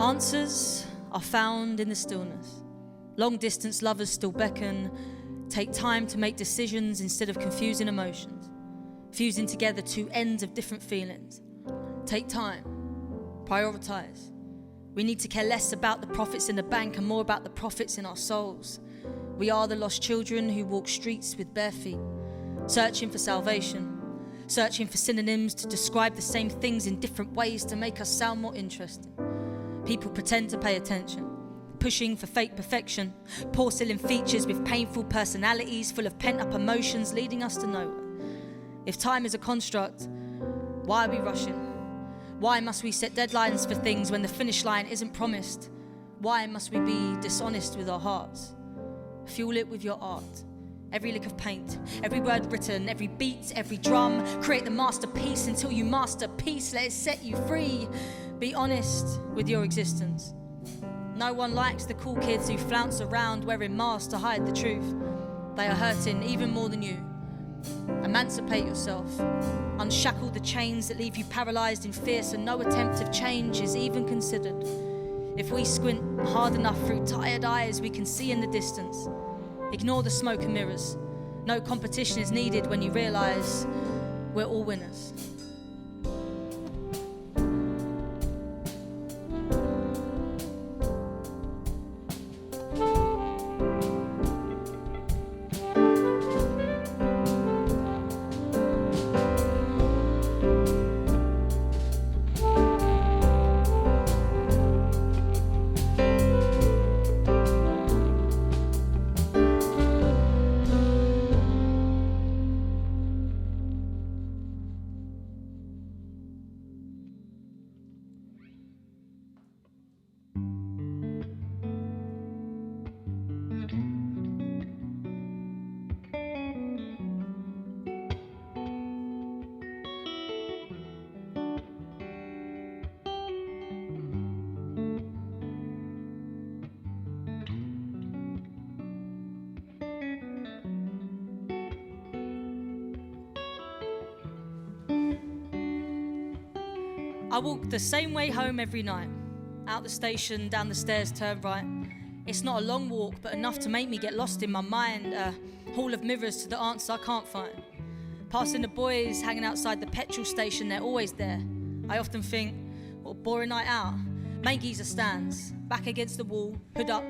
Answers are found in the stillness. Long-distance lovers still beckon. Take time to make decisions instead of confusing emotions. Fusing together two ends of different feelings. Take time. Prioritize. We need to care less about the profits in the bank and more about the profits in our souls. We are the lost children who walk streets with bare feet, searching for salvation, searching for synonyms to describe the same things in different ways to make us sound more interesting. People pretend to pay attention, pushing for fake perfection, porcelain features with painful personalities full of pent-up emotions leading us to nowhere. If time is a construct, why are we rushing? Why must we set deadlines for things when the finish line isn't promised? Why must we be dishonest with our hearts? Fuel it with your art. Every lick of paint, every word written, every beat, every drum. Create the masterpiece until you master peace. Let it set you free. Be honest with your existence. No one likes the cool kids who flounce around wearing masks to hide the truth. They are hurting even more than you. Emancipate yourself. Unshackle the chains that leave you paralyzed in fear, so no attempt of change is even considered. If we squint hard enough through tired eyes, we can see in the distance. Ignore the smoke and mirrors. No competition is needed when you realize we're all winners. I walk the same way home every night. Out the station, down the stairs, turn right. It's not a long walk, but enough to make me get lost in my mind. A hall of mirrors to the answers I can't find. Passing the boys hanging outside the petrol station, they're always there. I often think, what a boring night out. Main geezer stands, back against the wall, hood up,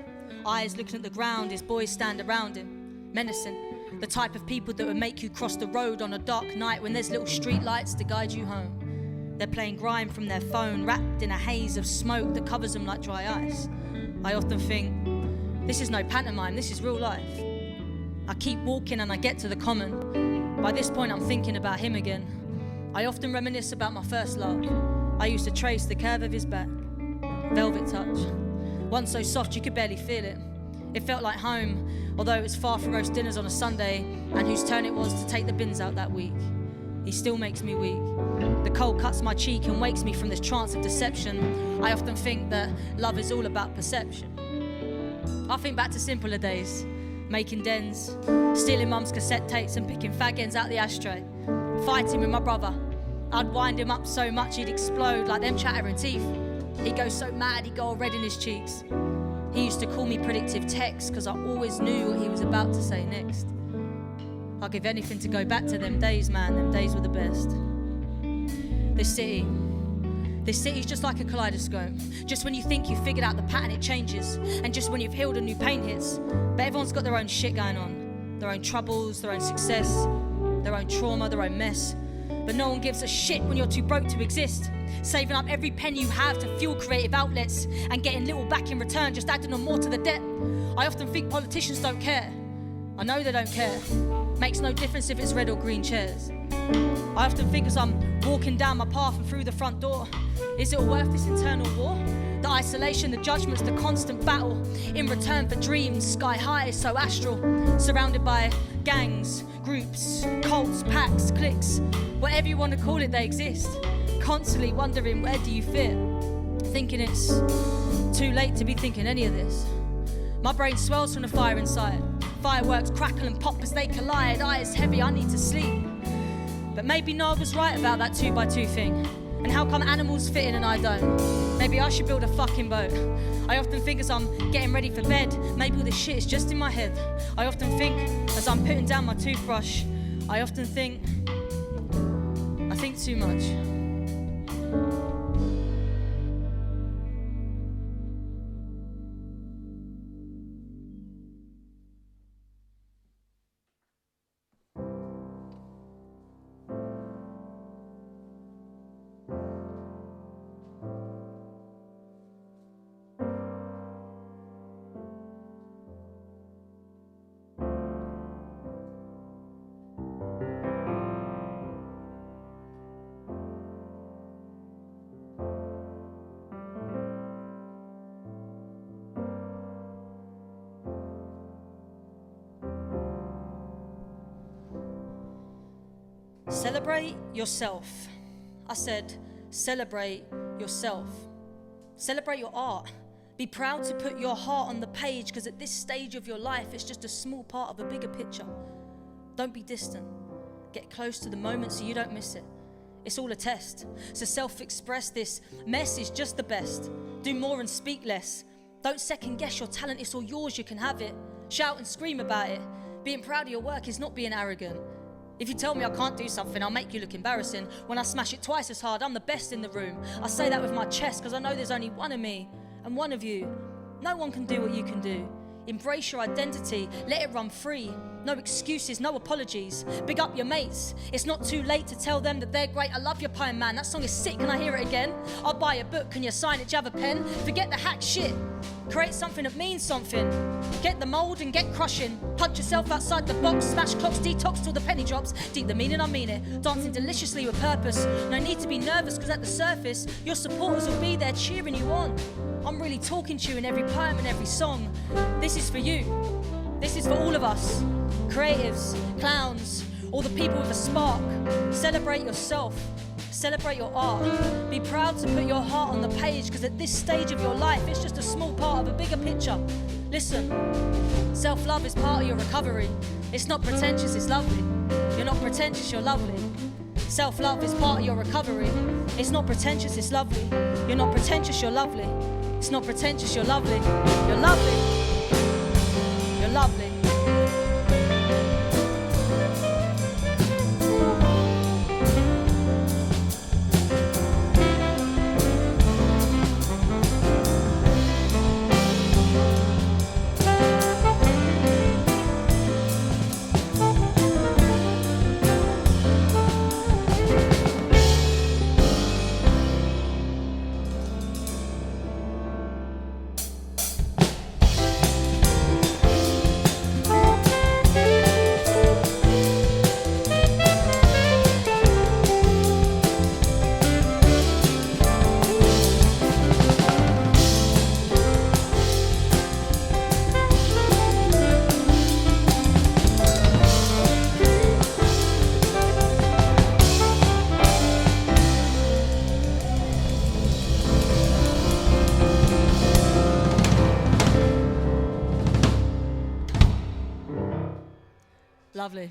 eyes looking at the ground. His boys stand around him, menacing. The type of people that would make you cross the road on a dark night when there's little street lights to guide you home. They're playing grime from their phone, wrapped in a haze of smoke that covers them like dry ice. I often think, this is no pantomime, this is real life. I keep walking and I get to the common. By this point I'm thinking about him again. I often reminisce about my first love. I used to trace the curve of his back. Velvet touch. One so soft you could barely feel it. It felt like home, although it was far from roast dinners on a Sunday and whose turn it was to take the bins out that week. He still makes me weak. The cold cuts my cheek and wakes me from this trance of deception. I often think that love is all about perception. I think back to simpler days, making dens, stealing mum's cassette tapes and picking fag ends out the ashtray, fighting with my brother. I'd wind him up so much he'd explode like them chattering teeth. He'd go so mad he'd go all red in his cheeks. He used to call me predictive text because I always knew what he was about to say next. I'd give anything to go back to them days, man. Them days were the best. This city's just like a kaleidoscope. Just when you think you've figured out the pattern, it changes. And just when you've healed, a new pain hits. But everyone's got their own shit going on. Their own troubles, their own success, their own trauma, their own mess. But no one gives a shit when you're too broke to exist. Saving up every penny you have to fuel creative outlets and getting little back in return, just adding on more to the debt. I often think politicians don't care. I know they don't care. Makes no difference if it's red or green chairs. I often think as I'm walking down my path and through the front door, is it all worth this internal war? The isolation, the judgments, the constant battle in return for dreams, sky high, so astral, surrounded by gangs, groups, cults, packs, cliques, whatever you want to call it, they exist. Constantly wondering, where do you fit? Thinking it's too late to be thinking any of this. My brain swells from the fire inside. Fireworks crackle and pop as they collide. Eyes heavy, I need to sleep. But maybe Noah was right about that 2x2 thing. And how come animals fit in and I don't? Maybe I should build a fucking boat. I often think as I'm getting ready for bed, maybe all this shit is just in my head. I often think as I'm putting down my toothbrush, I think too much. Celebrate yourself. I said, celebrate yourself. Celebrate your art. Be proud to put your heart on the page, because at this stage of your life, it's just a small part of a bigger picture. Don't be distant. Get close to the moment so you don't miss it. It's all a test. So self-express this message, just the best. Do more and speak less. Don't second guess your talent, it's all yours, you can have it. Shout and scream about it. Being proud of your work is not being arrogant. If you tell me I can't do something, I'll make you look embarrassing. When I smash it twice as hard, I'm the best in the room. I say that with my chest, because I know there's only one of me and one of you. No one can do what you can do. Embrace your identity, let it run free. No excuses, no apologies. Big up your mates. It's not too late to tell them that they're great. I love your poem, man. That song is sick, can I hear it again? I'll buy a book, can you sign it? Do you have a pen? Forget the hack shit. Create something that means something. Get the mold and get crushing. Punch yourself outside the box. Smash clocks, detox till the penny drops. Deep the meaning, I mean it. Dancing deliciously with purpose. No need to be nervous, because at the surface, your supporters will be there cheering you on. I'm really talking to you in every poem and every song. This is for you. This is for all of us. Creatives, clowns, all the people with a spark. Celebrate yourself. Celebrate your art. Be proud to put your heart on the page, because at this stage of your life, it's just a small part of a bigger picture. Listen, self-love is part of your recovery. It's not pretentious, it's lovely. You're not pretentious, you're lovely. Self-love is part of your recovery. It's not pretentious, it's lovely. You're not pretentious, you're lovely. It's not pretentious, you're lovely. You're lovely. You're lovely. Lovely.